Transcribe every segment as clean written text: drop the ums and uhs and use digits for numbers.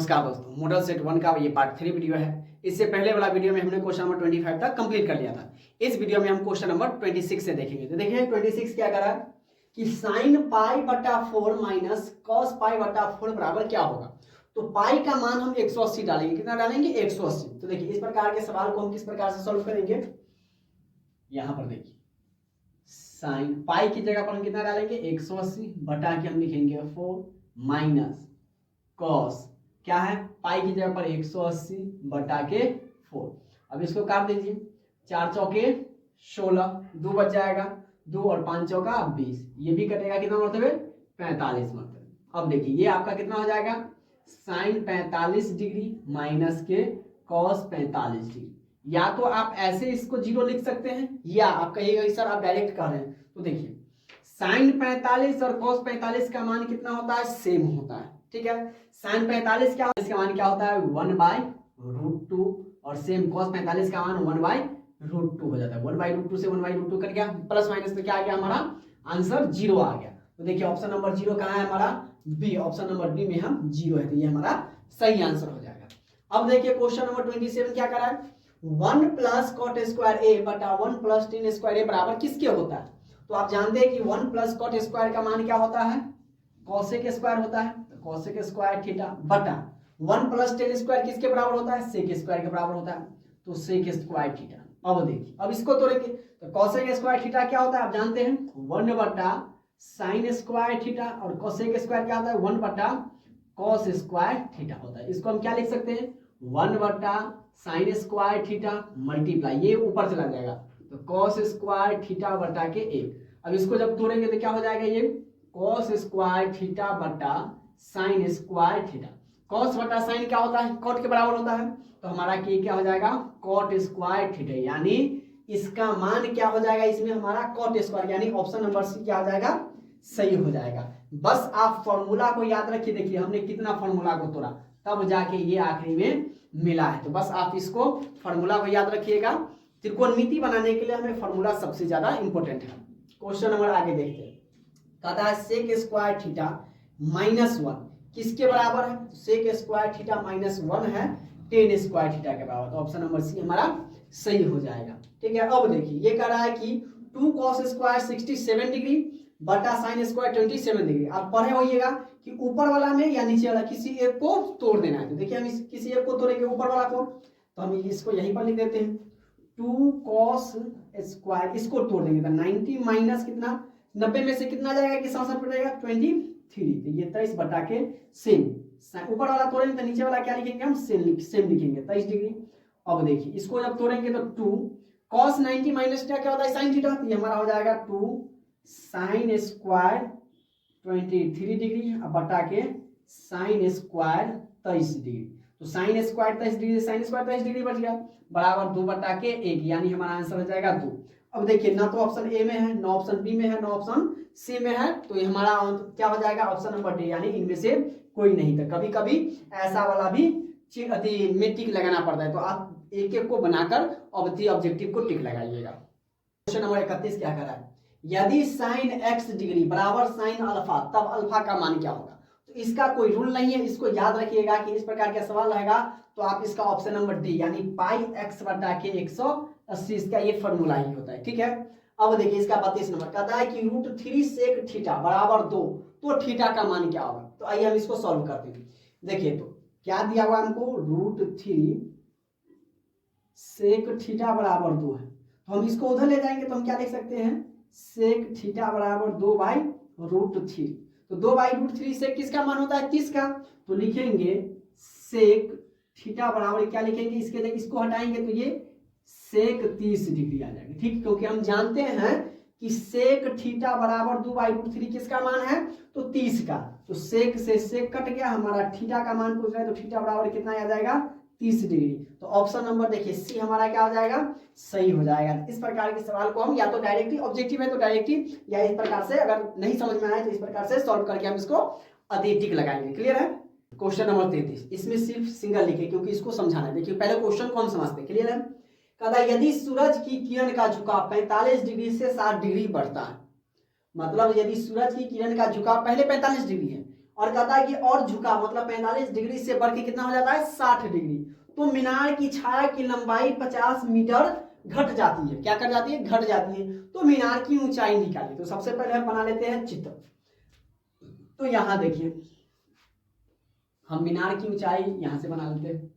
नमस्कार दोस्तों, model set 1 का ये पार्ट 3 वीडियो है। इससे पहले वाला वीडियो में हमने क्वेश्चन नंबर 25 तक कंप्लीट कर लिया था। इस वीडियो में हम क्वेश्चन नंबर 26 से देखेंगे। तो देखिए 26 क्या करा कि साइन पाई बटा 4 माइनस कॉस पाई बटा 4 बराबर क्या होगा। तो पाई का मान हम 180 डालेंगे। कितना डालेंगे? 180। तो देखिए इस प्रकार के सवाल को हम किस प्रकार से सॉल्व करेंगे। यहां पर देखिए साइन पाई की जगह पर हम कितना डालेंगे? 180 बटा के हम लिखेंगे 4 माइनस कॉस क्या है, पाई की जगह पर 180 बटा के 4। अब इसको काट दीजिए, 4 चौके 16, 2 बच जाएगा, 2 और 5 चौका 20, ये भी कटेगा कितना मरतबे? 45 मरतबे। अब देखिए ये आपका कितना हो जाएगा? साइन 45 डिग्री माइनस के कॉस 45 डिग्री। या तो आप ऐसे इसको 0 लिख सकते हैं, या आप कहिएगा सर आप डायरेक्ट कर रहे हैं। तो देखिए साइन 45 और कॉस 45 का मान कितना होता है? सेम होता है। ठीक है, साइन 45 क्या, इसका मान क्या होता है? 1/√2 और सेम कॉस 45 का मान 1/√2 हो जाता है। 1/√2 से 1/√2 कट गया, प्लस माइनस में क्या आ गया? हमारा आंसर 0 आ गया। तो देखिए ऑप्शन नंबर 0 कहाँ है हमारा? बी। ऑप्शन नंबर बी में हम 0 है, तो ये हमारा सही आंसर हो जाएगा। अब देखिए क्वेश्चन नंबर 27 क्या करा है? 1 प्लस कॉट स्क्वायर ए बटा 1 प्लस टेन स्क्वायर ए बराबर किसके होता है? तो आप जानते हैं कि 1 प्लस कॉट स्क्वायर का मान क्या होता है? कॉसेक स्क्वायर होता है। कॉसेक स्क्वायर थीटा बटा 1 प्लस टेन स्क्वायर किसके बराबर होता है? सेक स्क्वायर के बराबर होता है, तो सेक स्क्वायर थीटा। अब देखिए अब इसको तोड़ेंगे तो कॉसेक स्क्वायर थीटा क्या होता है आप जानते हैं? 1 बटा साइन स्क्वायर थीटा, और कॉसेक स्क्वायर क्या होता है? 1 बटा कॉस स्क्वायर थीटा होता है। इसको हम क्या लिख सकते हैं? 1 बटा साइन स्क्वायर थीटा मल्टीप्लाई, ये ऊपर चला जाएगा तो कॉस स्क्वायर थीटा बटा के 1। अब इसको जब तोड़ेंगे तो क्या हो जाएगा? ये कॉस स्क्वायर थीटा बटा साइन स्क्वायर थीटा। कॉस बटा साइन क्या होता है? कॉट के बराबर होता है, तो हमारा क्या हो जाएगा? कॉट स्क्वायर थीटा, यानी इसका मान क्या हो जाएगा? इसमें हमारा कॉट स्क्वायर, यानी ऑप्शन नंबर सी क्या हो जाएगा? सही हो जाएगा। बस आप फॉर्मूला को याद रखिए। देखिए हमने कितना फॉर्मूला को तोड़ा, तब जाके ये आखिरी में मिला है। तो बस आप इसको फॉर्मूला को याद रखिएगा। त्रिकोणमिति बनाने के लिए हमें फॉर्मूला सबसे ज्यादा इंपॉर्टेंट है। क्वेश्चन नंबर आगे देखते हैं। कहता है सेक स्क्वायर थीटा -1 किसके बराबर है? सेक स्क्वायर थीटा -1 है टेन स्क्वायर थीटा के बराबर, तो ऑप्शन नंबर सी हमारा सही हो जाएगा। ठीक है, अब देखिए ये कह रहा है कि 2 कॉस स्क्वायर 67 डिग्री बटा साइन स्क्वायर 27 डिग्री। आप पढ़े होइएगा कि ऊपर वाला में या नीचे वाला किसी एक को तोड़ देना है। तो देखिए हम किसी एक को तोड़ेंगे, ऊपर वाला को, तो हम इसको यहीं पर लिख देते हैं 2 कॉस स्क्वायर, इसको तोड़ देंगे तो 90 माइनस कितना, 90 में से कितना जाएगा कि साथ पड़ जाएगा 23, तो ये 23 बटा के सेम, ऊपर वाला तोड़ेंगे तो नीचे वाला क्या लिखेंगे हम? सेम लिखेंगे 23 डिग्री। अब देखिए इसको जब तोड़ेंगे तो 2 cos 90 माइनस क्या होता है? साइन थीटा, तो ये हमारा हो जाएगा 2 साइन स्क्वायर 23 डिग्री बटा के साइन स्क्वायर 23 डिग्री। तो sine square 23 degree, sine square 23 degree बच गया, बराबर 2 बटा के 1, यानी हमारा आंसर हो जाएगा 2। अब देखिए ना तो ऑप्शन ए में है, ना ऑप्शन बी में है, ना ऑप्शन सी में है, तो ये हमारा क्या हो जाएगा? ऑप्शन नंबर डी, यानी इनमें से कोई नहीं था। कभी कभी ऐसा वाला भी में टिक लगाना पड़ता है, तो आप एक एक को बनाकर ऑब्जेक्टिव को टिक लगाइएगा। क्वेश्चन नंबर 31 क्या कर रहा है? यदि साइन x डिग्री बराबर साइन अल्फा, तब अल्फा का मान क्या होगा? तो इसका कोई रूल नहीं है, इसको याद रखिएगा कि इस प्रकार का सवाल रहेगा तो आप इसका ऑप्शन नंबर डी, यानी पाई x बटा के 180, इसका ये फॉर्मूला ही होता है। ठीक है, अब देखिए इसका 32 नंबर कहता है कि √3 सेक थीटा बराबर 2, तो थीटा का मान क्या होगा? तो आइए हम इसको सॉल्व करते हैं। देखिए तो क्या दिया हुआ हमको? √3 सेक थीटा बराबर 2 है, तो हम इसको उधर ले जाएंगे तो हम क्या लिख सकते हैं? सेक थीटा बराबर 2/√3, तो 2/√3 से किसका मान होता है? 30 का, तो लिखेंगे सेक थीटा बराबर क्या लिखेंगे? इसके इसको हटाएंगे तो ये सेक 30 डिग्री आ जाएगा। ठीक, क्योंकि हम जानते हैं कि सेक थीटा बराबर 2/√3 किसका मान है? तो 30 का, तो सेक से सेक कट गया, हमारा थीटा का मान पूछ रहा है, तो थीटा बराबर कितना आ जाएगा? 30 डिग्री। तो ऑप्शन नंबर देखिए सी हमारा क्या हो जाएगा? सही हो जाएगा। इस प्रकार के सवाल को हम या तो डायरेक्टली, ऑब्जेक्टिव है तो डायरेक्टली, या इस प्रकार से अगर नहीं समझ में आए तो इस प्रकार से सॉल्व करके हम इसको टिक लगाएंगे। क्लियर है? क्वेश्चन नंबर 33, इसमें सिर्फ सिंगल लिखे क्योंकि इसको समझाना है। देखिए पहले क्वेश्चन को हम समझते हैं। क्लियर है? कहता है यदि सूरज की किरण का झुकाव 45 डिग्री से 60 डिग्री बढ़ता है, मतलब यदि सूरज की किरण का झुकाव पहले 45 डिग्री है और कहता है कि और झुका मतलब 45 डिग्री से बढ़ के कितना हो जाता है 60 डिग्री। तो मीनार की छाया की लंबाई 50 मीटर घट जाती है। क्या कर जाती है? घट जाती है। तो मीनार की ऊंचाई निकालिए। तो सबसे पहले हम बना लेते हैं चित्र। तो यहां देखिए हम मीनार की ऊंचाई यहां से बना लेते हैं।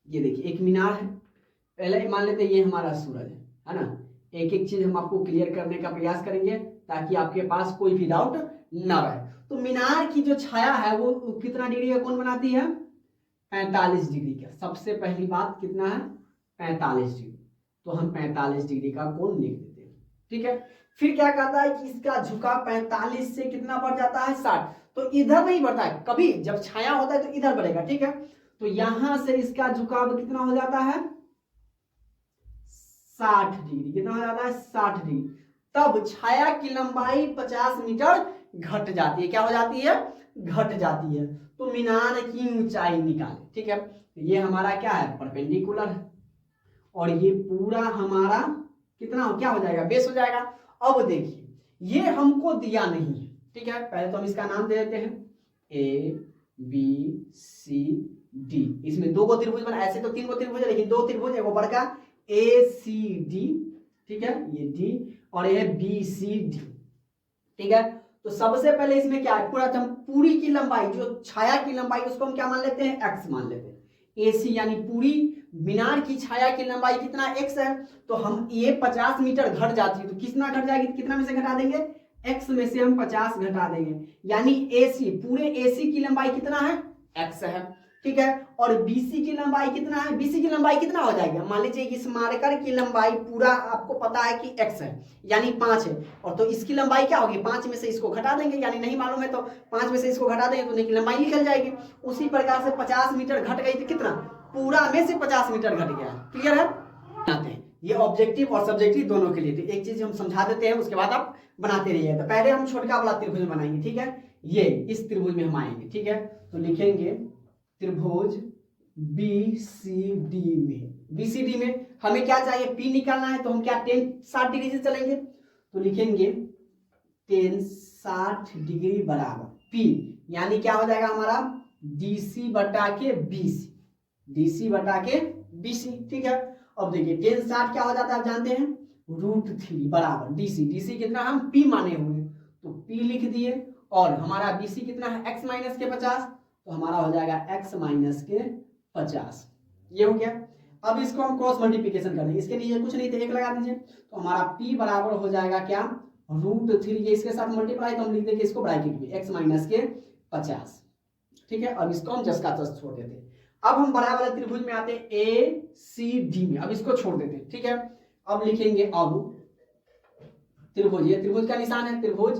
ये देखिए एक मीनार है, पहले मान लेते हैं ये हमारा सूरज है ना। एक एक चीज हम आपको क्लियर करने का प्रयास करेंगे ताकि आपके पास कोई भी डाउट ना रहे। तो मीनार की जो छाया है वो कितना डिग्री का कोण बनाती है? 45 डिग्री का। सबसे पहली बात कितना है? 45 डिग्री। तो हम 45 डिग्री का कोण लिख देते हैं। ठीक है, फिर क्या कहता है कि इसका झुकाव 45 से कितना बढ़ जाता है 60। तो इधर नहीं बढ़ता है, कभी जब छाया होता है तो इधर बढ़ेगा। ठीक है, तो यहां से इसका झुकाव कितना हो जाता है? 60 डिग्री। कितना हो जाता है? 60 डिग्री। तब छाया की लंबाई 50 मीटर घट जाती है। क्या हो जाती है? घट जाती है। तो मीनार की ऊंचाई निकाले। ठीक है, तो ये हमारा क्या है? परपेंडिकुलर है। और ये पूरा हमारा कितना हो क्या हो जाएगा? बेस हो जाएगा। अब देखिए ये हमको दिया नहीं है। ठीक है, पहले तो हम इसका नाम दे देते हैं ए बी सी डी। इसमें दो को त्रिभुज बना, ऐसे तो तीन को त्रिभुज है लेकिन दो त्रिभुज, एक बड़का ए सी डी। ठीक है, ये डी और ये बी सी डी। ठीक है, तो सबसे पहले इसमें क्या है? पूरा हम पूरी की लंबाई जो छाया की लंबाई उसको हम क्या मान लेते हैं? एक्स मान लेते हैं। एसी यानी पूरी मीनार की छाया की लंबाई कितना? एक्स है। तो हम ये 50 मीटर घट जाती है तो कितना घट जाएगी? कितना में से घटा देंगे? एक्स में से हम 50 घटा देंगे। यानी एसी पूरे एसी की लंबाई कितना है? एक्स है। ठीक है, और बीसी की लंबाई कितना है? बीसी की लंबाई कितना हो जाएगी? मान लीजिए इस मार्कर की लंबाई पूरा आपको पता है कि एक्स है यानी 5 है, और तो इसकी लंबाई क्या होगी? 5 में से इसको घटा देंगे, यानी नहीं मालूम है तो 5 में से इसको घटा देंगे तो लंबाई निकल जाएगी। उसी प्रकार से 50 मीटर घट गई तो कितना? पूरा में से 50 मीटर घट गया। क्लियर है? बनाते हैं ये ऑब्जेक्टिव और सब्जेक्टिव दोनों के लिए। तो एक चीज हम समझा देते हैं, उसके बाद आप बनाते रहिए। तो पहले हम छोटका वाला त्रिभुज बनाएंगे। ठीक है, ये इस त्रिभुज में हम आएंगे। ठीक है, तो लिखेंगे त्रिभुज BCD में। BCD में हमें क्या चाहिए? P निकालना है। तो हम क्या 60 डिग्री से चलेंगे। तो लिखेंगे 60 डिग्री बराबर P, यानी क्या हो जाएगा हमारा? DC बटा के BC। DC बटा के BC। ठीक है, अब देखिए 60 क्या हो जाता है आप जानते हैं? √3 बराबर DC। DC कितना? हम P माने हुए तो P लिख दिए। और हमारा BC कितना है? x माइनस के 50। तो हमारा हो जाएगा x माइनस के 50। ये हो गया। अब इसको हम क्रॉस मल्टीप्लिकेशन कर देंगे। इसके लिए कुछ नहीं थे, एक लगा दीजिए। तो हमारा P बराबर हो जाएगा क्या? √3। ये इसके साथ मल्टीप्लाई तो हम लिख देंगे इसको ब्रैकेट में x माइनस के 50। ठीक है, अब इसको हम जस का तस छोड़ देते हैं। अब हम बड़ा वाले त्रिभुज में आते हैं ACD में। अब इसको छोड़ देते हैं। ठीक है, अब लिखेंगे अब त्रिभुज, ये त्रिभुज का निशान है, त्रिभुज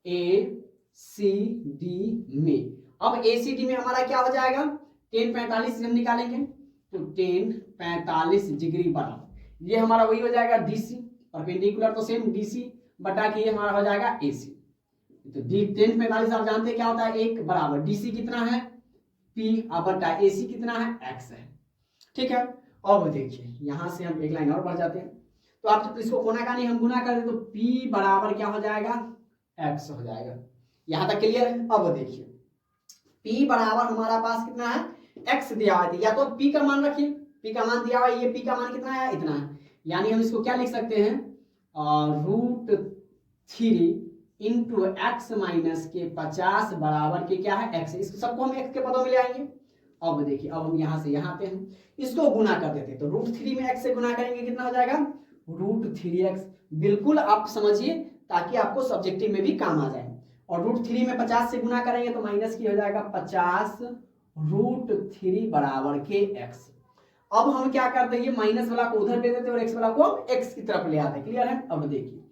ACD में। अब ACD में हमारा क्या हो जाएगा? 10 45 हम निकालेंगे तो 10 45 डिग्री बराबर ये हमारा वही हो जाएगा DC। परपेंडिकुलर तो सेम DC बटा के ये हमारा हो जाएगा AC। तो 10 45 आप जानते हैं क्या होता है? 1 बराबर DC कितना है? P बटा AC कितना है? X है। ठीक है, अब देखिए यहां से हम एक लाइन और बढ़ जाते हैं। तो आप जब इसको कोना का नहीं हम गुना कर दे तो P बराबर क्या हो जाएगा? X हो जाएगा। यहां तक क्लियर है? अब देखिए P बराबर हमारा पास कितना है? X दिया हुआ है, या तो P का मान रखिए। P का मान दिया हुआ है, ये P का मान कितना है? इतना है। यानी हम इसको क्या लिख सकते हैं? √3 इंटू एक्स माइनस के 50 बराबर के क्या है? x। इसको सबको हम x के पदों में ले आएंगे। अब देखिए अब हम यहां से यहां आते हैं, इसको गुना कर देते हैं। तो √3 में x से गुना करेंगे कितना हो जाएगा? √3x। बिल्कुल आप समझिए ताकि आपको सब्जेक्टिव में भी काम आ जाए। और √3 में 50 से गुना करेंगे तो माइनस की हो जाएगा 50 √3 बराबर के x। अब हम क्या करते हैं? ये माइनस वाला को उधर ले देते हैं और x वाला को x की तरफ ले आते हैं। क्लियर है? अब देखिए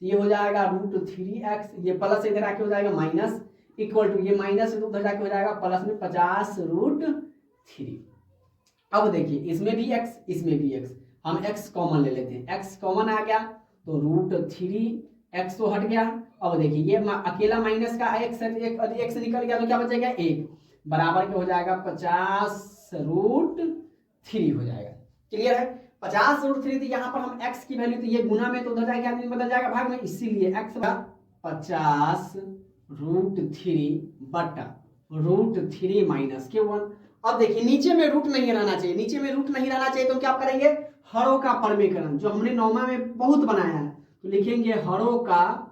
ये हो जाएगा √3x, ये प्लस इधर आके हो जाएगा माइनस, इक्वल टू ये माइनस उधर जाके हो जाएगा प्लस में 50 √3। अब देखिए इसमें भी x इसमें भी x, हम x कॉमन ले लेते हैं। x कॉमन आ गया तो √3x तो हट गया। अब देखिए ये अकेला माइनस का x है, एक x निकल गया तो क्या बचेगा? 1 बराबर क्या हो जाएगा? 50 √3 हो जाएगा। क्लियर है? 50 √3 थी, यहाँ पर हम x की वैल्यू तो ये गुना में तो उधर जाएगा, बदल जाएगा भाग में, इसीलिए x 50 √3 माइनस के 1। अब देखिए नीचे में रूट नहीं रहना चाहिए, नीचे में रूट नहीं रहना चाहिए तो क्या करेंगे, हरों का परमीकरण जो हमने नौमा में बहुत बनाया है, तो लिखेंगे हरों का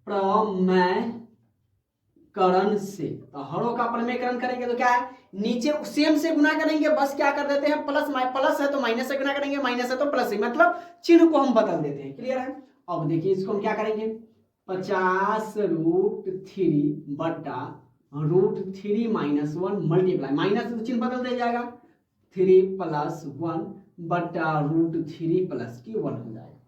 प्रमेयकरण से। तो हरों का प्रमेयकरण करेंगे तो क्या है, नीचे सेम से गुना करेंगे, बस क्या कर देते हैं प्लस है तो माइनस से गुना करेंगे, माइनस है तो प्लस से, मतलब चिन्ह को हम बदल देते हैं। क्लियर है। अब देखिए इसको हम क्या करेंगे, 50√3 माइनस 1 मल्टीप्लाई, माइनस तो चिन्ह बदल दे जाएगा, 3 + 1 बटा √3 + की 1 हो जाएगा।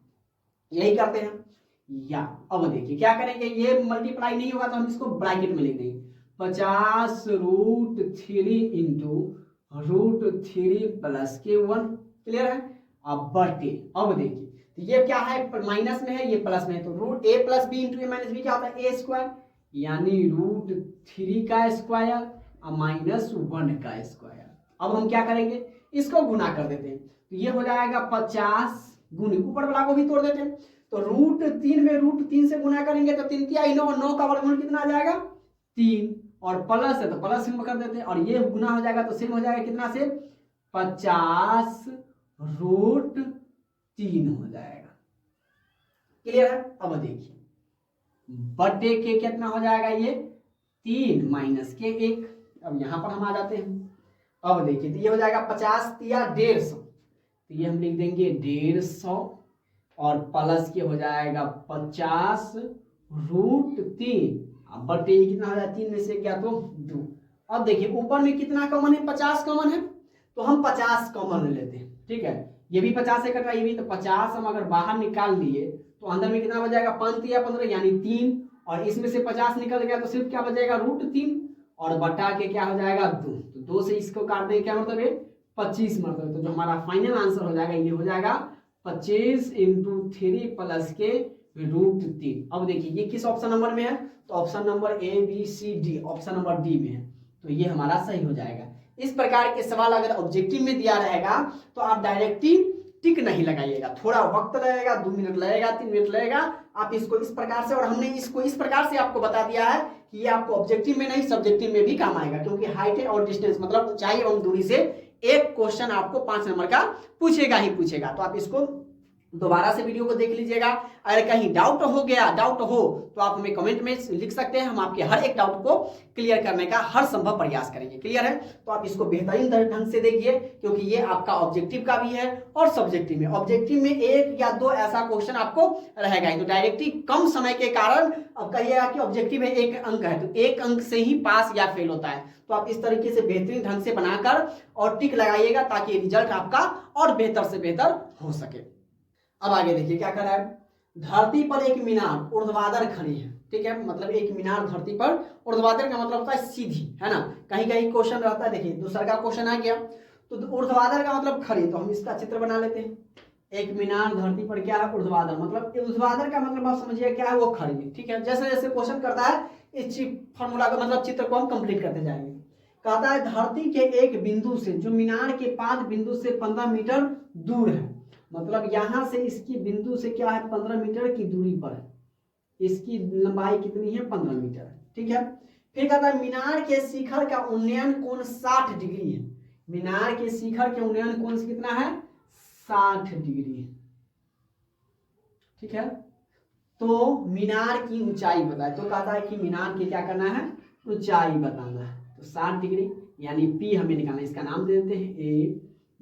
यही करते हैं। या अब देखिए क्या करेंगे, ये मल्टीप्लाई नहीं होगा तो हम इसको ब्रैकेट में लिख देंगे, 50√3 × √3 + के 1। क्लियर है। अब बटे, अब देखिए तो ये क्या है, माइनस में है, ये प्लस में है, तो a + b × a - b क्या होता है, a², यानी √3 का स्क्वायर माइनस 1 का स्क्वायर। अब हम क्या करेंगे, इसको गुना कर देते हैं, तो ये हो जाएगा 50 गुने ऊपर वाला को भी तोड़ देते हैं, तो √3 में √3 से गुना करेंगे तो 3 × 9, 9 का वर्गमूल कितना आ जाएगा 3, और प्लस है तो प्लस सिंबल कर देते हैं, और ये गुना हो जाएगा तो सिंबल हो जाएगा कितना से 50√3 हो जाएगा। क्लियर है। अब देखिए बटे के कितना हो जाएगा, ये 3 माइनस के 1। अब यहां पर हम आ जाते हैं। अब देखिए तो ये हो जाएगा 50 या 150, तो ये हम लिख देंगे 150, और प्लस के हो जाएगा 50√3, अब बटे कितना हो जाएगा 3 में से क्या तो 2। अब देखिए ऊपर में कितना कॉमन है, 50 कॉमन है, तो हम 50 कॉमन ले लेते हैं। ठीक है, ये भी 50 से कट रहा है, ये भी, तो 50 हम अगर बाहर निकाल दिए तो अंदर में कितना बच जाएगा 5 या 15 यानी 3, और इसमें से 50 निकल गया तो सिर्फ क्या बच जाएगा √3, और बटा के क्या हो जाएगा 2, तो 2 से इसको काट देंगे, क्या मतलब है 25 मतलब, तो जो हमारा फाइनल आंसर हो जाएगा ये हो जाएगा 25 × 3 + के √3। अब देखिए ये किस ऑप्शन नंबर में है, तो option number A B C D, option number D में है, तो ये हमारा सही हो जाएगा। इस प्रकार के सवाल अगर ऑब्जेक्टिव में दिया रहेगा तो आप डायरेक्ट टिक नहीं लगाइएगा, थोड़ा वक्त लगेगा, 2 मिनट लगेगा, 3 मिनट लगेगा, आप इसको इस प्रकार से, और हमने इसको इस प्रकार से आपको बता दिया है कि ये आपको ऑब्जेक्टिव में नहीं सब्जेक्टिव में भी काम आएगा, क्योंकि हाइट और डिस्टेंस मतलब ऊंचाई और दूरी से एक क्वेश्चन आपको 5 नंबर का पूछेगा ही पूछेगा। तो आप इसको दोबारा से वीडियो को देख लीजिएगा। अगर कहीं डाउट हो तो आप हमें कमेंट में लिख सकते हैं, हम आपके हर एक डाउट को क्लियर करने का हर संभव प्रयास करेंगे। क्लियर है। तो आप इसको बेहतरीन ढंग से देखिए, क्योंकि ये आपका ऑब्जेक्टिव का भी है और सब्जेक्टिव में। ऑब्जेक्टिव में 1 या 2 ऐसा क्वेश्चन आपको रहेगा ही, तो डायरेक्टली कम समय के कारण अब कहिएगा कि ऑब्जेक्टिव में 1 अंक है तो 1 अंक से ही पास या फेल होता है। तो आप इस तरीके से बेहतरीन ढंग से बनाकर और टिक लगाइएगा ताकि रिजल्ट आपका और बेहतर से बेहतर हो सके। अब आगे देखिए क्या कर रहा है, धरती पर एक मीनार ऊर्ध्वाधर खड़ी है। ठीक है, मतलब एक मीनार धरती पर, ऊर्ध्वाधर का मतलब होता है सीधी, है ना, कहीं कहीं क्वेश्चन रहता है। देखिए दूसरा का क्वेश्चन आ गया, तो ऊर्ध्वाधर का मतलब खड़ी, तो हम इसका चित्र बना लेते हैं। एक मीनार धरती पर क्या है, ऊर्ध्वाधर, मतलब ऊर्ध्वाधर का मतलब आप समझिए क्या है, वो खड़ी है। ठीक है, जैसे जैसे क्वेश्चन करता है इस फॉर्मूला का मतलब चित्र को हम कंप्लीट करते जाएंगे। कहता है धरती के एक बिंदु से, जो मीनार के 5 बिंदु से 15 मीटर दूर है, मतलब यहां से इसकी बिंदु से क्या है 15 मीटर की दूरी पर है, इसकी लंबाई कितनी है 15 मीटर है। ठीक है, फिर कहता है मीनार के शिखर का उन्नयन कोण 60 डिग्री है। मीनार के शिखर के उन्नयन कोण कितना है 60 डिग्री है। ठीक है, तो मीनार की ऊंचाई बताए, तो कहता है कि मीनार की क्या करना है, ऊंचाई बताना है, तो 60 डिग्री यानी पी हमें निकालना है। इसका नाम दे देते हैं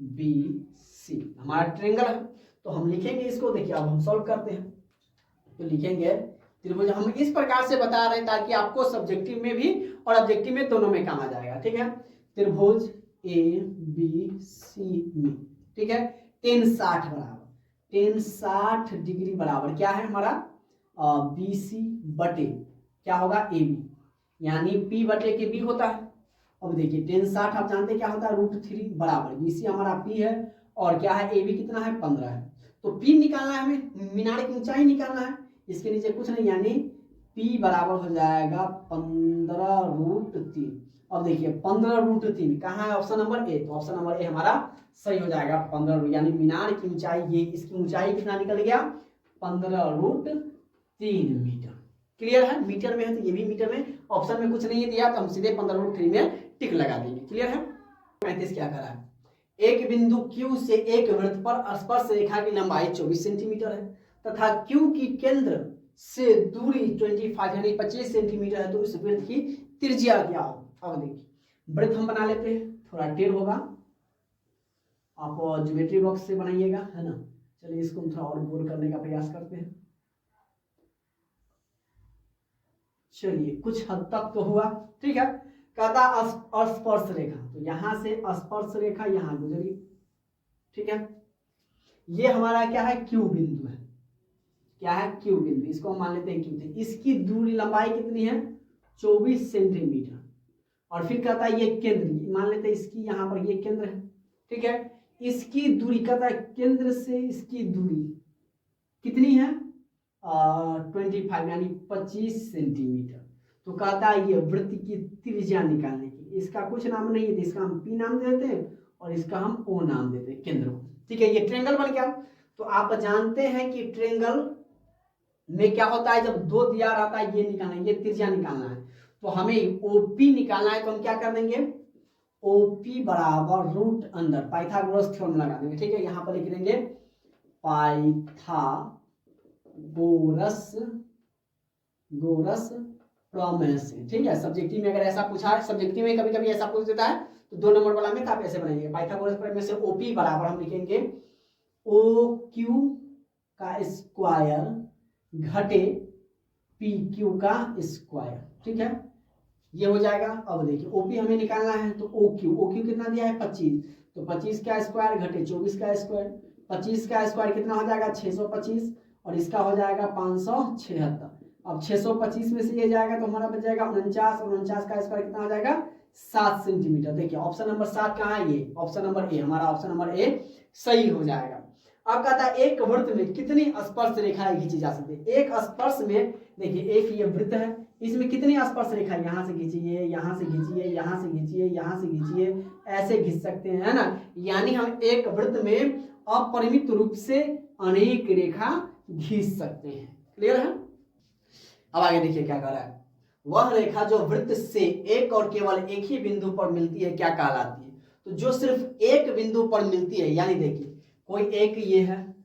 ABC, हमारा ट्रायंगल है, तो हम लिखेंगे इसको। देखिए अब हम सॉल्व करते हैं, तो लिखेंगे त्रिभुज, हम इस प्रकार से बता रहे हैं ताकि आपको सब्जेक्टिव में भी और ऑब्जेक्टिव में दोनों में काम आ जाएगा। ठीक है, त्रिभुज ABC में, ठीक है, tan 60 बराबर, tan 60 डिग्री बराबर क्या है हमारा BC बटे क्या होगा AB, यानी P बटे के B होता है। अब देखिए tan 60 आप जानते हैं क्या होता है √3 बराबर BC हमारा P है, और क्या है AB कितना है 15 है, तो P निकालना है हमें, मीनार की ऊंचाई निकालना है, इसके नीचे कुछ नहीं, यानी P बराबर हो जाएगा 15√3। अब देखिए 15√3 कहाँ है, ऑप्शन नंबर A, तो ऑप्शन नंबर A हमारा सही हो जाएगा 15, यानी मीनार की ऊंचाई, ये इसकी ऊंचाई कितना निकल गया 15√3 मीटर। क्लियर है? मीटर में है तो ये भी मीटर में, ऑप्शन में कुछ नहीं दिया तो हम सीधे 15√3 में टिक लगा देंगे। क्लियर है? 35 क्या करा है, एक बिंदु Q से एक वृत्त पर स्पर्श रेखा की लंबाई 24 सेंटीमीटर है तथा Q की केंद्र से दूरी 25 सेंटीमीटर है, तो इस वृत्त की त्रिज्या क्या हो? अब देखिए वृत्त हम बना लेते हैं, थोड़ा टेढ़ होगा, आप ज्योमेट्री बॉक्स से बनाइएगा, है ना। चलिए इसको हम थोड़ा और गोल करने का प्रयास करते हैं। चलिए कुछ हद तक तो हुआ, ठीक है। कहता स्पर्श रेखा, तो यहां से स्पर्श रेखा यहां गुजरी, ठीक है। ये हमारा क्या है, Q बिंदु है, क्या है, Q बिंदु, इसको हम मान लेते हैं Q थे। इसकी दूरी लंबाई कितनी है, 24 सेंटीमीटर। और फिर कहता है ये केंद्र, मान लेते हैं इसकी यहाँ पर ये केंद्र है, ठीक है। इसकी दूरी कहता है केंद्र से इसकी दूरी कितनी है, 25 यानी 25 सेंटीमीटर। तो कहता है ये वृत्त की त्रिज्या निकालने की, इसका कुछ नाम नहीं है, इसका हम P नाम दे देते हैं और इसका हम O नाम देते हैं, केंद्र को, ठीक है। ये ट्रेंगल बन गया। तो आप जानते हैं कि ट्रेंगल में क्या होता है, जब दो दिया रहता है, ये निकालना है, ये त्रिज्या निकालना है, तो हमें OP निकालना है, तो हम क्या कर देंगे, OP बराबर रूट अंडर पाइथागोरस थ्योरम लगा देंगे, ठीक है। यहाँ पर लिख देंगे पाइथागोरस प्रमेय से, ठीक है। सब्जेक्टिव में अगर ऐसा पूछा है, सब्जेक्टिव में कभी कभी ऐसा पूछ देता है, तो 2 नंबर वाला में आप ऐसे बनाएंगे, पाइथागोरस प्रमेय से OP बराबर हम लिखेंगे OQ का स्क्वायर घटे PQ का स्क्वायर, ठीक है। ये हो जाएगा। अब देखिए OP हमें निकालना है, तो OQ कितना दिया है, 25, तो 25 का स्क्वायर घटे 24 का स्क्वायर, 25 का स्क्वायर कितना हो जाएगा, 625, और इसका हो जाएगा 576। अब 625 में से ये जाएगा तो हमारा बच जाएगा 49, और 49 का स्क्वायर कितना हो जाएगा, 7 सेंटीमीटर। देखिए ऑप्शन नंबर 7 कहाँ है, ये ऑप्शन नंबर ए, हमारा ऑप्शन नंबर ए सही हो जाएगा। अब कहता है एक वृत्त में कितनी स्पर्श रेखाएं खींची जा सकती है। एक स्पर्श में देखिए, एक ये वृत्त है, इसमें कितनी स्पर्श रेखा, यहाँ से खींचिए, यहाँ से खींचिए, यहाँ से खींचिए, यहाँ से खींचिए, ऐसे खींच सकते हैं, है ना। यानी हम एक वृत्त में अपरिमित रूप से अनेक रेखा खींच सकते हैं। क्लियर है? अब आगे देखिए क्या कह रहा है, वह रेखा जो वृत्त से एक और केवल एक ही बिंदु पर मिलती है क्या कहलाती है। तो जो सिर्फ एक बिंदु पर मिलती है, यानी देखिए कोई एक ये है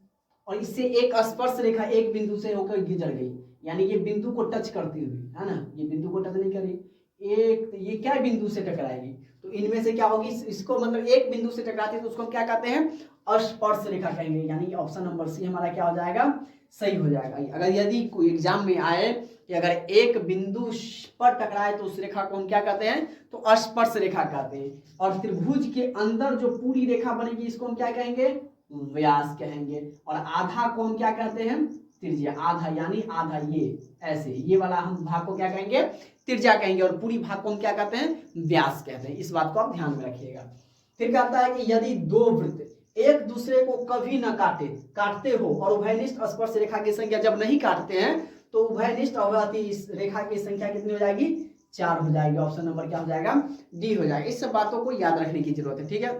और इससे एक स्पर्श रेखा एक बिंदु से होकर गुजर गई, यानी ये बिंदु को टच करती हुई, है ना, ये बिंदु को टच नहीं करी, एक ये क्या बिंदु से टकराएगी, तो इनमें से क्या होगी, इसको मतलब एक बिंदु से टकराती है तो उसको हम क्या कहते हैं, स्पर्श रेखा कहेंगे। यानी ऑप्शन नंबर सी हमारा क्या हो जाएगा, सही हो जाएगा। अगर यदि कोई एग्जाम में आए कि अगर एक बिंदु पर टकराए तो उस रेखा को हम क्या कहते हैं, तो स्पर्श रेखा कहते हैं। और त्रिभुज के अंदर जो पूरी रेखा बनेगी इसको हम क्या कहेंगे, व्यास कहेंगे। और आधा को हम क्या कहते हैं, त्रिज्या। आधा यानी आधा, ये ऐसे, ये वाला हम भाग को क्या कहेंगे, त्रिज्या कहेंगे, और पूरी भाग को हम क्या कहते हैं, व्यास कहते हैं। इस बात को आप ध्यान में रखिएगा। फिर कहता है कि यदि दो वृत्त एक दूसरे को कभी न काटते हो और उभयनिष्ठ स्पर्श रेखा की संख्या जब नहीं काटते हैं, तो उभयनिष्ठ अवधि रेखा की संख्या कितनी हो जाएगी, 4 हो जाएगी। ऑप्शन नंबर क्या हो जाएगा, डी हो जाएगा। इस सब बातों को याद रखने की जरूरत है, ठीक है।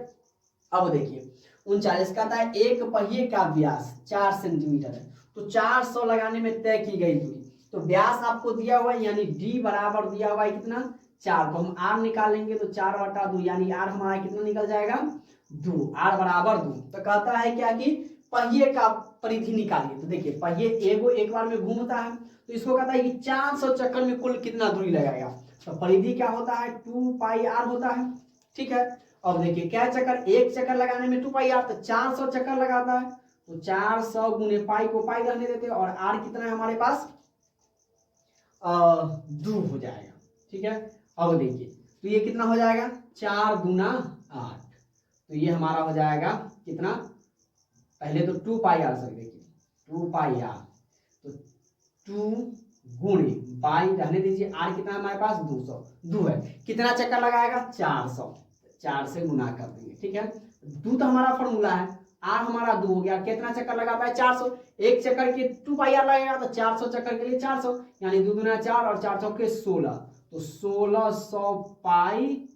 अब देखिए 39 कहता है एक पहिए का व्यास 4 सेंटीमीटर है, तो 400 लगाने में तय की गई दूरी, तो व्यास आपको दिया हुआ है, यानी डी बराबर दिया हुआ है कितना, 4, तो हम आर निकालेंगे तो 4/2, यानी आर हमारा कितना निकल जाएगा, 2, आर बराबर 2। तो कहता है क्या कि पहिए का परिधि निकालिए। तो देखिए पहिए एक बार में घूमता है, तो इसको कहता है कि 400 चक्कर में कुल कितना दूरी लगाएगा। तो परिधि क्या होता है, 2πr होता है, ठीक है। अब देखिए क्या चक्कर, एक चक्कर लगाने में 2πr, तो 400 चक्कर लगाता है, तो 400 गुने पाई को पाई रहने देते हैं, और आर कितना है हमारे पास, 2 हो जाएगा, ठीक है। अब देखिए तो ये कितना हो जाएगा, 4 गुना 8, तो ये हमारा हो जाएगा कितना, पहले तो 2πr सर, देखिए 2πr, तो 2 गुणे पाई रहने दीजिए, आर कितना हमारे पास 200 है, कितना चक्कर लगाएगा, 400, 4 से गुना कर देंगे, ठीक है। 2 तो हमारा फॉर्मूला है, आर हमारा 2 हो गया, कितना चक्कर लगाता है, 400, एक चक्कर के 2πr लगेगा, तो 400 चक्कर के लिए 400, यानी 2 गुना 4 और 4 चौके 16, तो 1600 पाई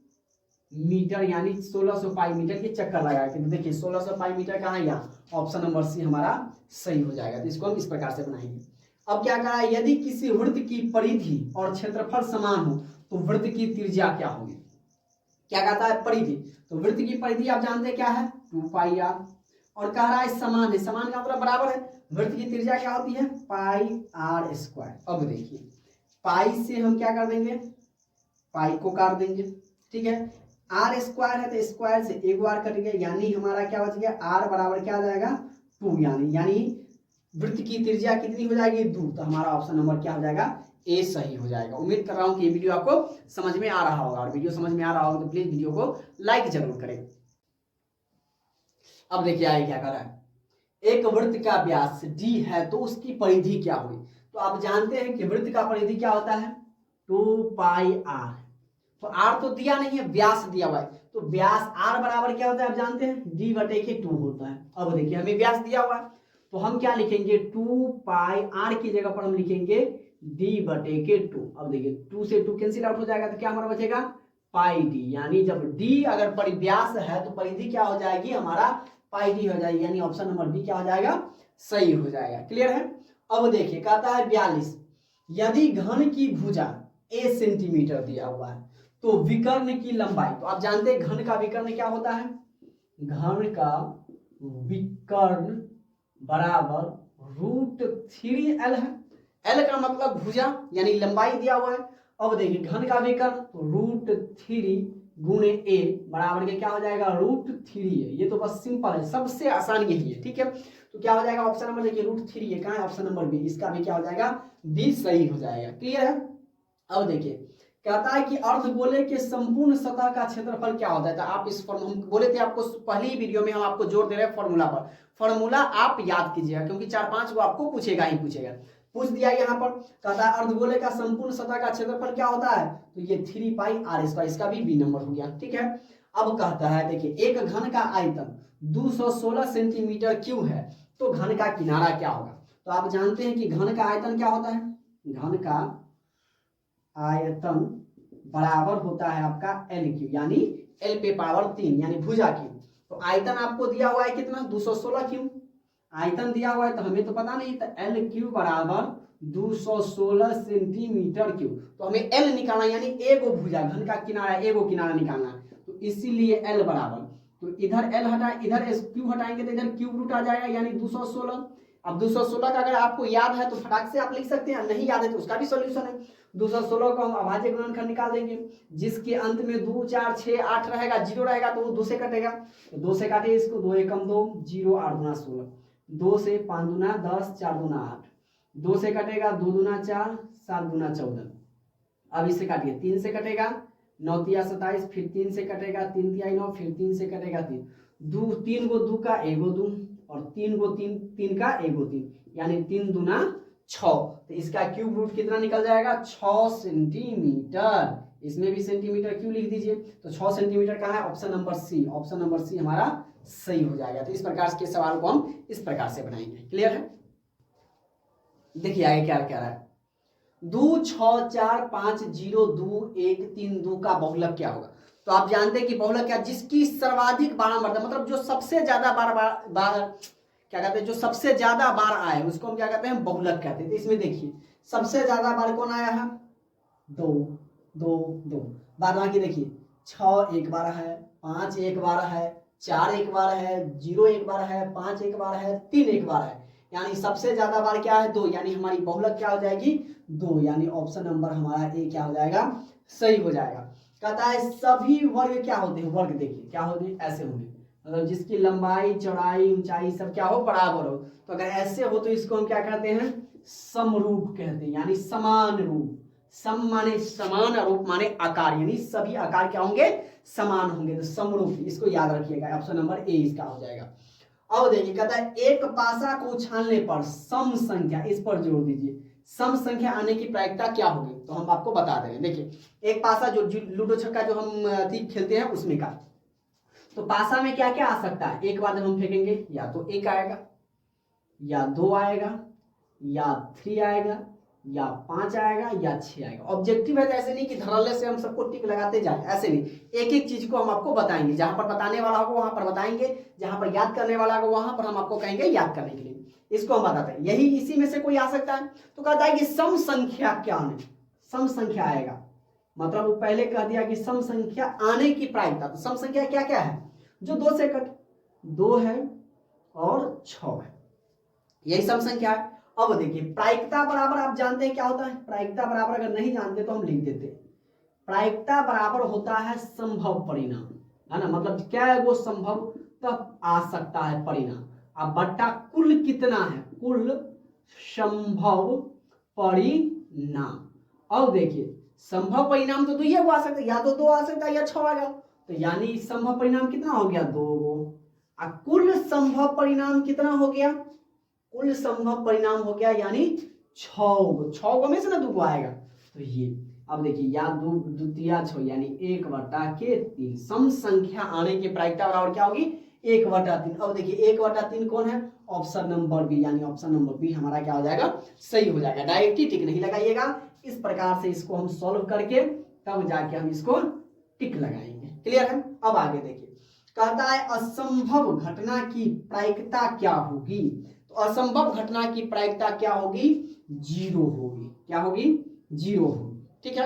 मीटर, यानी 1600 पाई मीटर के चक्कर लगाया। तो देखिए 1600 पाई मीटर कहाँ है, यहाँ ऑप्शन नंबर सी हमारा सही हो जाएगा। तो इसको हम इस प्रकार से बनाएंगे। अब क्या कहा, यदि किसी वृत्त की परिधि और क्षेत्रफल समान हो तो वृत्त की त्रिज्या क्या होगी। क्या कहता है, परिधि। तो वृत्त की परिधि आप जानते हैं क्या है, 2πr। और कह रहा है समान है, समान का मतलब बराबर है। वृत्त की त्रिज्या क्या होती है, πr²। अब देखिए पाई से हम क्या कर देंगे, पाई को काट देंगे, ठीक है। r² है तो स्क्वायर से एक बार कट गया, यानी हमारा क्या बच गया, r बराबर क्या आ जाएगा, 2। यानी वृत्त की त्रिज्या कितनी हो जाएगी, 2। तो हमारा ऑप्शन नंबर क्या हो जाएगा, ए सही हो जाएगा। उम्मीद कर रहा हूं कि ये वीडियो आपको समझ में आ रहा होगा, और वीडियो समझ में आ रहा होगा तो प्लीज वीडियो को लाइक जरूर करें। अब देखिए आगे क्या कर रहा है, एक वृत्त का व्यास d है तो उसकी परिधि क्या हुई। तो आप जानते हैं कि वृत्त का परिधि क्या होता है, 2πr। तो r तो दिया नहीं है, व्यास दिया हुआ है, तो व्यास r बराबर क्या होता है आप जानते हैं, d/2 होता है। अब देखिए हमें व्यास दिया हुआ है तो हम क्या लिखेंगे, 2πr की जगह पर हम लिखेंगे d/2। अब देखिए 2 से 2 कैंसिल आउट हो जाएगा तो क्या हमारा बचेगा, πd। यानी जब d अगर परिव्यास है तो परिधि क्या हो जाएगी, हमारा πd हो जाएगी। यानी ऑप्शन नंबर बी क्या हो जाएगा, सही हो जाएगा। क्लियर है। अब देखिए कहता है 42, यदि घन की भुजा a सेंटीमीटर दिया हुआ है तो विकर्ण की लंबाई। तो आप जानते हैं घन का विकर्ण क्या होता है, घन का विकर्ण बराबर √3l है। l का मतलब भुजा यानी लंबाई दिया हुआ है। अब देखिए घन का विकर्ण तो √3 गुणे a बराबर के क्या हो जाएगा, √3 है। ये तो बस सिंपल है, सबसे आसान यही है, ठीक है। तो क्या हो जाएगा ऑप्शन नंबर, देखिए √3 है, कहाँ है ऑप्शन नंबर बी, इसका भी क्या हो जाएगा, बी सही हो जाएगा। क्लियर है। अब देखिए कहता है कि अर्धगोले के संपूर्ण सतह का क्षेत्रफल क्या होता है। तो आप इस फॉर्म, हम बोले थे आपको पहली वीडियो में, हम आपको जोर दे रहे हैं फॉर्मूला पर। फॉर्मूला आप याद कीजिएगा क्योंकि 4-5 को आपको पूछेगा ही पूछेगा। पूछ दिया यहाँ पर, कहता है अर्धगोले का संपूर्ण सतह का क्षेत्रफल क्या होता है, तो ये 3πr², इसका भी बी नंबर हो गया, ठीक है। अब कहता है देखिए एक घन का आयतन 216 सेंटीमीटर क्यूब है तो घन का किनारा क्या होगा। तो आप जानते हैं कि घन का आयतन क्या होता है, घन का आयतन बराबर होता है आपका l3, यानी l पे पावर 3 यानी भुजा की। तो आयतन आपको दिया हुआ है कितना, 216 क्यूब आयतन दिया हुआ है, तो हमें तो पता नहीं, तो l³ बराबर 216 सेंटीमीटर क्यूब। तो हमें l निकालना, यानी एगो भुजा, घन का किनारा एगो किनारा निकालना है, तो इसीलिए l बराबर, तो इधर l हटा, इधर क्यूब हटाएंगे तो इधर क्यूब रूट आ जाएगा, यानी 216। अब 216 का अगर आपको याद है तो फटाक से आप लिख सकते हैं, नहीं याद है तो उसका भी सॉल्यूशन है। 216 को हम अभाज्य गुणनखंड निकाल देंगे, जिसके अंत में 2 4 6 8 रहेगा, 0 रहेगा तो वो 2 से कटेगा, तो 2 से काटे इसको, 2 एकम 2, 0 8 दूना 16, 2 से 5 दूना 10, 4 दूना 8, 2 से कटेगा 2 दूना 4, 7 दूना 14। अब इससे काटिए, 3 से कटेगा 9 तिया 27, फिर 3 से कटेगा 3 तिया 9, फिर 3 से कटेगा 3, 3 गो 2 का एगो 2, और 3 गो 3 का एगो 3, यानी 3 दूना 6। तो इसका क्यूब रूट कितना निकल जाएगा, 6 सेंटीमीटर। इसमें भी सेंटीमीटर क्यों लिख दीजिए, तो 6 सेंटीमीटर का है option number C. Option number C हमारा सही हो जाएगा। तो इस प्रकार के सवाल को हम इस प्रकार से बनाएंगे। क्लियर है। देखिए आगे क्या कह रहा है, 2 6 4 5 0 2 1 3 2 का बहुलक क्या होगा। तो आप जानते हैं कि बहुलक क्या, जिसकी सर्वाधिक बारंबारता, मतलब जो सबसे ज्यादा बार क्या कहते हैं, जो सबसे ज्यादा बार आए उसको हम क्या कहते हैं, बहुलक कहते हैं। तो इसमें देखिए सबसे ज्यादा बार कौन आया है, 2 2 2 बाद बाकी देखिए 6 एक बार है, 5 एक बार है, 4 एक बार है, 0 एक बार है, 5 एक बार है, 3 एक बार है, यानी सबसे ज्यादा बार क्या है, 2, यानी हमारी बहुलक क्या हो जाएगी, 2, यानी ऑप्शन नंबर हमारा ए क्या हो जाएगा, सही हो जाएगा। कहता है सभी वर्ग क्या होते हैं, वर्ग देखिए क्या होते हैं, ऐसे होंगे, मतलब जिसकी लंबाई चौड़ाई ऊंचाई सब क्या हो, बराबर हो। तो अगर ऐसे हो तो इसको हम क्या कहते हैं, समरूप कहते हैं, यानी समान रूप। सम माने समान, रूप माने आकार, यानी सभी आकार क्या होंगे, समान होंगे, तो समरूप, इसको याद रखिएगा, ऑप्शन नंबर ए इसका हो जाएगा। अब देखिए कहता है एक पासा को उछालने पर सम संख्या, इस पर जोर दीजिए, सम संख्या आने की प्रायिकता क्या होगी। तो हम आपको बता दे रहे हैं, देखिए एक पासा जो लूडो छक्का जो हम खेलते हैं उसमें का, तो पासा में क्या क्या आ सकता है, एक बार जब हम फेंकेंगे या तो 1 आएगा, या 2 आएगा, या 3 आएगा, या 5 आएगा, या 6 आएगा। ऑब्जेक्टिव है तो ऐसे नहीं कि धड़ल्ले से हम सबको टिक लगाते जाए, ऐसे नहीं, एक एक चीज को हम आपको बताएंगे, जहां पर बताने वाला होगा वहां पर बताएंगे, जहां पर याद करने वाला होगा वहां पर हम आपको कहेंगे याद करने के लिए। इसको हम बताते हैं, यही इसी में से कोई आ सकता है। तो कहता है कि सम संख्या क्या आने, सम संख्या आएगा, मतलब वो पहले कह दिया कि सम संख्या आने की प्रायिकता। तो सम संख्या क्या क्या है, जो 2 से कट, 2 है और 6 है, यही सम संख्या है। अब देखिए प्रायिकता बराबर आप जानते हैं क्या होता है, प्रायिकता बराबर अगर नहीं जानते तो हम लिख देते हैं, प्रायिकता बराबर होता है संभव परिणाम, है ना, मतलब क्या है वो संभव तब आ सकता है परिणाम, अब बट्टा कुल कितना है, कुल संभव परिणाम। अब देखिए संभव परिणाम तो 2 ही आ सकता है, या तो 2 आ सकता है या 6 आएगा, तो यानी संभव परिणाम कितना हो गया 2, कुल संभव परिणाम कितना हो गया, कुल संभव परिणाम हो गया यानी 6 में से ना 2 आएगा, तो ये अब देखिए या 2 द्वितीय 6 यानी 1/3 सम संख्या आने की प्रायिकता बराबर क्या होगी 1/3। अब देखिए 1/3 कौन है, ऑप्शन नंबर बी, यानी ऑप्शन नंबर बी हमारा क्या हो जाएगा, सही हो जाएगा। डायरेक्ट ही टिक नहीं लगाइएगा, इस प्रकार से इसको हम सॉल्व करके तब जाके हम इसको टिक लगाएंगे। क्लियर है। अब आगे देखिए कहता है असंभव घटना की प्रायिकता क्या होगी, तो असंभव घटना की प्रायिकता क्या होगी, 0 होगी। क्या होगी, 0 होगी। ठीक है।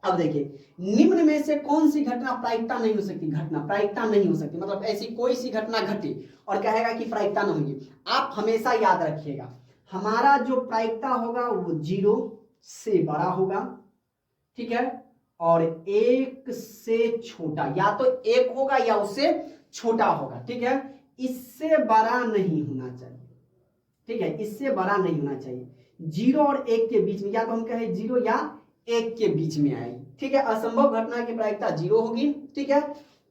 अब देखिए निम्न में से कौन सी घटना प्रायिकता नहीं हो सकती, घटना प्रायिकता नहीं हो सकती, मतलब ऐसी कोई सी घटना घटे और कहेगा कि प्रायिकता नहीं होगी। आप हमेशा याद रखिएगा हमारा जो प्रायिकता होगा वो 0 से बड़ा होगा, ठीक है, और 1 से छोटा, या तो 1 होगा या उससे छोटा होगा, ठीक है, इससे बड़ा नहीं होना चाहिए, ठीक है, इससे बड़ा नहीं होना चाहिए। 0 और 1 के बीच में, या तो हम कहें 0 या 1 के बीच में आएगी, ठीक है। असंभव घटना की प्रायिकता 0 होगी, ठीक है,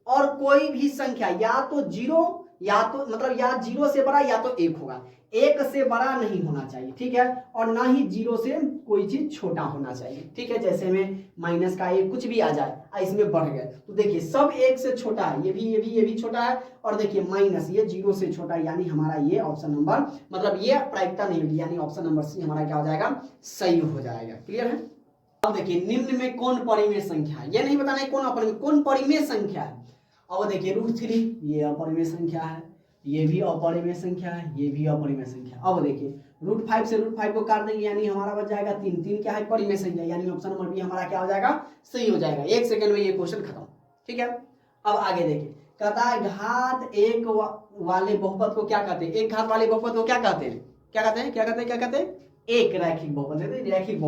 और कोई भी संख्या या तो 0 या तो मतलब या 0 से बड़ा या तो 1 होगा, 1 से बड़ा नहीं होना चाहिए, ठीक है, और ना ही 0 से कोई चीज छोटा होना चाहिए, ठीक है। जैसे में माइनस का 1 कुछ भी आ जाए इसमें बढ़ गए, तो देखिए सब 1 से छोटा है, ये भी छोटा है, और देखिए माइनस ये 0 से छोटा है, यानी हमारा ये ऑप्शन नंबर मतलब ये प्रायिकता नहीं होगी, यानी ऑप्शन नंबर सी हमारा क्या हो जाएगा, सही हो जाएगा। क्लियर है। अब देखिए निम्न में कौन परिमेय संख्या है, ये नहीं बताना है कौन परिमेय संख्या है। अब देखिए √3 ये अपरिमेय संख्या है, ये भी अपरिमेय संख्या है, ये भी अपरिमेय संख्या। अब देखिए √5 से √5 को काट देंगे, यानी हमारा बच जाएगा 3, 3 क्या है परिमेय संख्या, यानी ऑप्शन नंबर बी हमारा क्या हो जाएगा, सही हो जाएगा। 1 सेकंड में ये क्वेश्चन खत्म। ठीक है। अब आगे देखिए कहता है घात 1 वाले बहुपद को क्या कहते हैं, एक घात वाले बहुपद को क्या कहते हैं, क्या कहते हैं एक रैखिक बहुपद। रैखिक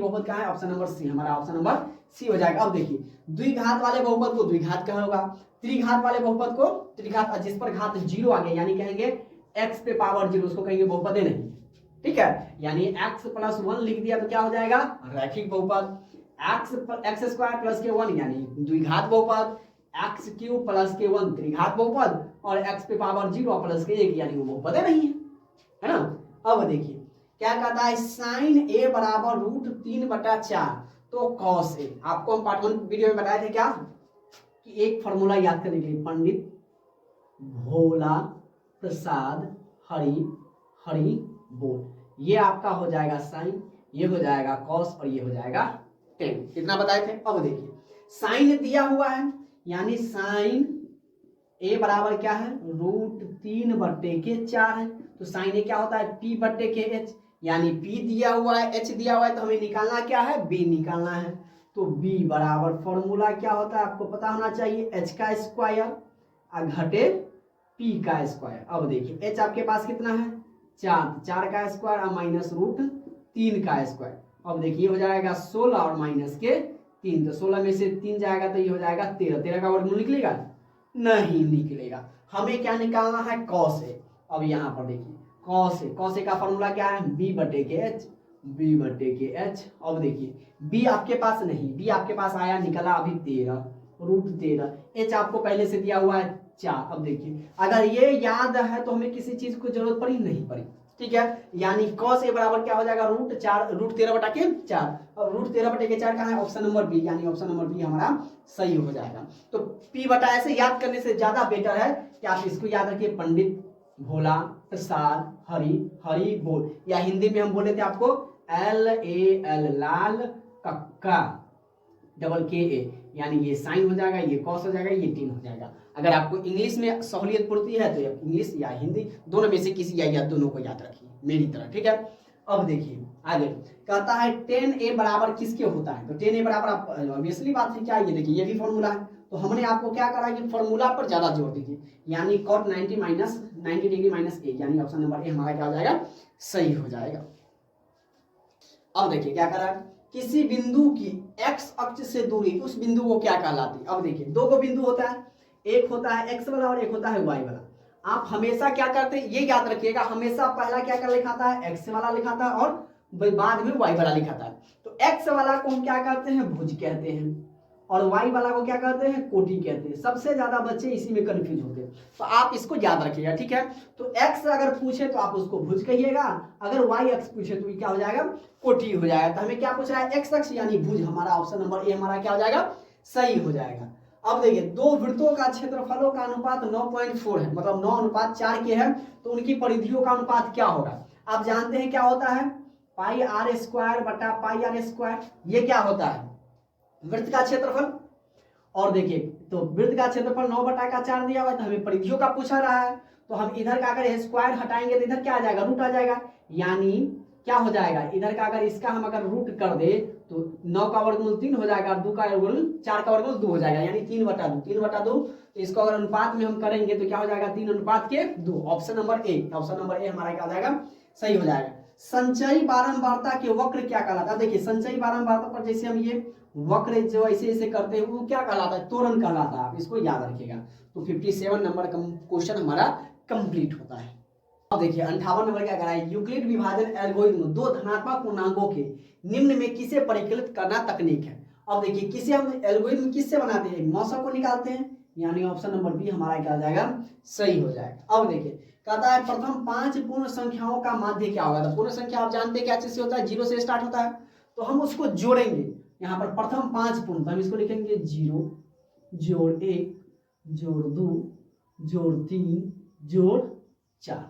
बहुपद क्या है, ऑप्शन नंबर सी हमारा ऑप्शन नंबर सी हो जाएगा। अब देखिए द्विघात वाले बहुपद को द्विघात क्या होगा, त्रिघात वाले बहुपद को त्रिघात, जिस पर घात 0 आ गया यानी कहेंगे x पे पावर 0, उसको कहेंगे बहुपद नहीं, ठीक है, यानी x+1 लिख दिया तो क्या हो जाएगा रैखिक बहुपद, x² के 1 यानी द्विघात बहुपद, x³ के 1 त्रिघात बहुपद, और x पे पावर 0 + के 1 यानी वो बहुपद नहीं है ना। अब देखिए क्या कहता है sin a बराबर √3/4, तो cos a, आपको हम पार्ट 1 वीडियो में बताए थे क्या कि एक फॉर्मूला याद करने के लिए, पंडित भोला प्रसाद हरि बोल, ये आपका हो जाएगा साइन, ये हो जाएगा कॉस, और ये हो जाएगा टेन। कितना बताए थे। अब देखिए साइन दिया हुआ है, यानी साइन a बराबर क्या है √3/4 है, तो साइन a क्या होता है p/h, यानी p दिया हुआ है, h दिया हुआ है, तो हमें निकालना क्या है b निकालना है। तो b बराबर फॉर्मूला क्या होता है आपको पता होना चाहिए, h² घटे p का स्क्वायर। अब देखिए h आपके पास कितना है 4 का स्क्वायर और माइनस √3 का स्क्वायर। अब देखिए हो जाएगा 16 और माइनस के 3, तो 16 में से 3 जाएगा तो ये हो जाएगा 13, 13 का वर्गमूल निकलेगा नहीं निकलेगा, हमें क्या निकालना है cos a। अब यहाँ पर देखिए cos a का फॉर्मूला क्या है b/h। अब देखिए b आपके पास नहीं, b आपके पास आया निकला अभी 13 √13, h आपको पहले से दिया हुआ है 4। अब देखिए अगर ये याद है तो हमें किसी चीज को जरूरत पड़ी नहीं पड़ी, ठीक है, यानी cos a बराबर क्या हो जाएगा √13/4। अब √13/4 कहाँ है, ऑप्शन नंबर बी, यानी ऑप्शन नंबर बी हमारा सही हो जाएगा। तो p/ऐसे याद करने से ज्यादा बेटर है कि आप इसको याद रखिए, पंडित भोला प्रसाद हरि बोल, या हिंदी में हम बोले थे आपको LAL लाल कक्का, डबल के ए, यानी ये साइन हो जाएगा, ये कॉस हो जाएगा, ये टेन हो जाएगा। अगर आपको इंग्लिश में सहूलियत पड़ती है तो इंग्लिश या हिंदी दोनों में से किसी या दोनों को याद रखिए मेरी तरह, ठीक है। अब देखिए आगे कहता है 10a बराबर किसके होता है, तो 10a बराबर आप ऑब्वियसली बात है क्या, ये देखिए ये भी फॉर्मूला है, तो हमने आपको क्या करा कि फॉर्मूला पर ज्यादा जोर दीजिए, यानी cot 90 डिग्री माइनस ए, यानी ऑप्शन नंबर ए हमारा क्या हो जाएगा, सही हो जाएगा। अब देखिए क्या करा, किसी बिंदु की x अक्ष से दूरी उस बिंदु को क्या कहलाती है। अब देखिए दो को बिंदु होता है, एक होता है x वाला और एक होता है y वाला। आप हमेशा क्या करते हैं, ये याद रखिएगा, हमेशा पहला क्या कर लिखाता है, x वाला लिखाता है और बाद में y वाला लिखाता है। तो x वाला को हम क्या कहते हैं, भुज कहते हैं, और y वाला को क्या कहते हैं, कोटि कहते हैं। सबसे ज्यादा बच्चे इसी में कंफ्यूज होते हैं, तो आप इसको याद रखिएगा, ठीक है। तो x अगर पूछे तो आप उसको भुज कहिएगा, अगर y अक्ष पूछे तो क्या हो जाएगा, कोटि हो जाएगा। तो हमें क्या पूछ रहा है, x अक्ष यानी भुज, हमारा ऑप्शन नंबर ए हमारा क्या हो जाएगा, सही हो जाएगा। अब देखिए दो वृत्तों का क्षेत्रफलों का अनुपात 9.4 है, मतलब 9:4 के है, तो उनकी परिधियों का अनुपात क्या होगा। आप जानते हैं क्या होता है, पाई आर स्क्वायर बटा पाई आर स्क्वायर, ये क्या होता है, वृत्त का क्षेत्रफल। और देखिए तो वृत्त का क्षेत्रफल 9/4 दिया हुआ है, तो हमें परिधियों का पूछा रहा है, तो हम इधर का अगर स्क्वायर हटाएंगे तो इधर क्या आ जाएगा, रूट आ जाएगा, यानी क्या हो जाएगा, इधर का अगर इसका हम अगर रूट कर दे तो 9 का वर्गमूल 3 हो जाएगा, 2 का वर्गमूल 4 का वर्गमूल 2 हो जाएगा, यानी 3/2। तो इसको अगर अनुपात में हम करेंगे तो क्या हो जाएगा, 3:2। ऑप्शन नंबर ए हमारा क्या हो जाएगा, सही हो जाएगा। संचयी बारंबारता के वक्र क्या कहलाता है। देखिए संचयी बारंबारता पर जैसे हम ये वक्र जो ऐसे ऐसे करते हैं वो क्या कहलाता है, त्वरण कहलाता है, आप इसको याद रखिएगा। तो 57 नंबर का क्वेश्चन हमारा कंप्लीट होता है। अब देखिए 58 नंबर क्या करा है, यूक्लिड विभाजन एल्गोरिथम दो धनात्मक पूर्णांकों के निम्न में किसे परिकलित करना तकनीक है। अब देखिए किसे हम एल्गोरिथम किससे बनाते हैं, मौसा को निकालते हैं, यानी ऑप्शन नंबर बी हमारा क्या हो जाएगा, सही हो जाएगा। अब देखिए कहता है प्रथम 5 पूर्ण संख्याओं का माध्य क्या होगा। तो पूर्ण संख्या आप जानते हैं क्या चीज से होता है, 0 से स्टार्ट होता है, तो हम उसको जोड़ेंगे। यहाँ पर प्रथम 5 पूर्ण, तो हम इसको लिखेंगे 0 जोड़ 1 जोड़ 2 जोड़ 3 जोड़ 4,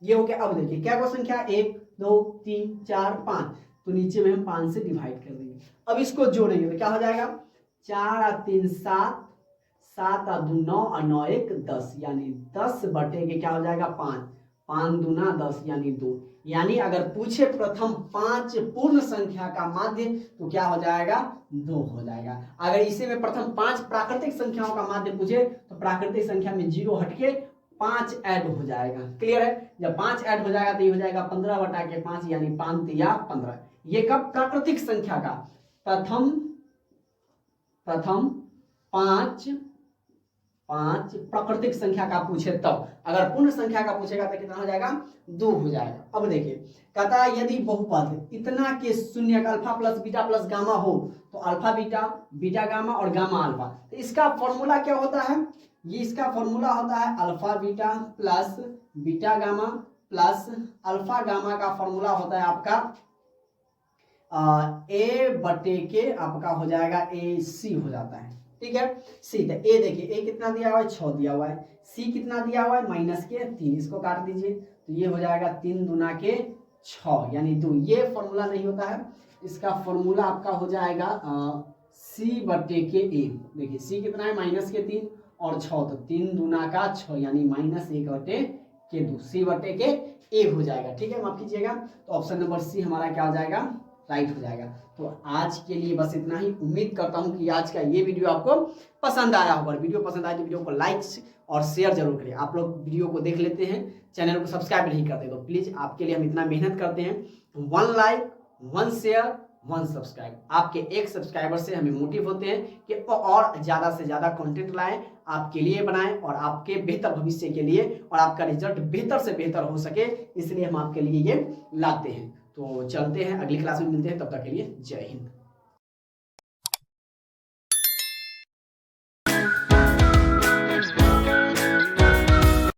ये हो गया। अब देखिए क्या को संख्या 1 2 3 4 5, तो नीचे में हम 5 से डिवाइड कर देंगे। अब इसको जोड़ेंगे तो क्या हो जाएगा, 4 और 3 7, 7 और 2 9 और 9 1 10, यानी 10 बटे के क्या हो जाएगा 5, 5 दूना 10 यानी 2। यानी अगर पूछे प्रथम 5 पूर्ण संख्या का माध्य तो क्या हो जाएगा, 2 हो जाएगा। अगर इसी में प्रथम 5 प्राकृतिक संख्याओं का माध्य पूछे तो प्राकृतिक संख्या में 0 हटके 5 ऐड हो जाएगा। क्लियर है, जब 5 ऐड हो जाएगा तो ये हो जाएगा 15/5, यानी 5 या 15। ये कब, प्राकृतिक संख्या का प्रथम 5 प्राकृतिक संख्या का पूछे तब। अगर पूर्ण संख्या का पूछेगा तो कितना हो जाएगा, 2 हो जाएगा। अब देखिए कहता है यदि बहुपद इतना के शून्य alpha plus beta plus gamma हो तो अल्फा बीटा, बीटा गामा और गामा अल्फा, तो इसका फॉर्मूला क्या होता है, ये इसका फॉर्मूला होता है alpha beta plus beta gamma plus alpha gamma का फॉर्मूला होता है आपका ए बटे के आपका हो जाएगा ए सी हो जाता है, ठीक है। सी तो ए देखिए ए कितना दिया हुआ है, 6 दिया हुआ है, सी कितना दिया हुआ है -3, इसको काट दीजिए तो ये हो जाएगा 3 दूना के 6 यानी 2। ये फॉर्मूला नहीं होता है, इसका फॉर्मूला आपका हो जाएगा सी बटे के ए। देखिए सी कितना है -3 और 6, तो 3 दूना का 6 यानी -1 बटे के 2, सी बटे के ए हो जाएगा, ठीक है। माफ कीजिएगा, तो ऑप्शन नंबर सी हमारा क्या हो जाएगा, राइट हो जाएगा। तो आज के लिए बस इतना ही। उम्मीद करता हूं कि आज का ये वीडियो आपको पसंद आया होगा। वीडियो पसंद आए तो वीडियो को लाइक और शेयर जरूर करें। आप लोग वीडियो को देख लेते हैं, चैनल को सब्सक्राइब नहीं करते तो प्लीज आपके लिए हम इतना मेहनत करते हैं, 1 लाइक 1 शेयर 1 सब्सक्राइब। आपके एक सब्सक्राइबर से हमें मोटिव होते हैं कि और ज्यादा से ज्यादा कंटेंट लाएं, आपके लिए बनाएं और आपके बेहतर भविष्य के लिए, और आपका रिजल्ट बेहतर से बेहतर हो सके, इसलिए हम आपके लिए ये लाते हैं। तो चलते हैं, अगली क्लास में मिलते हैं, तब तक के लिए जय हिंद।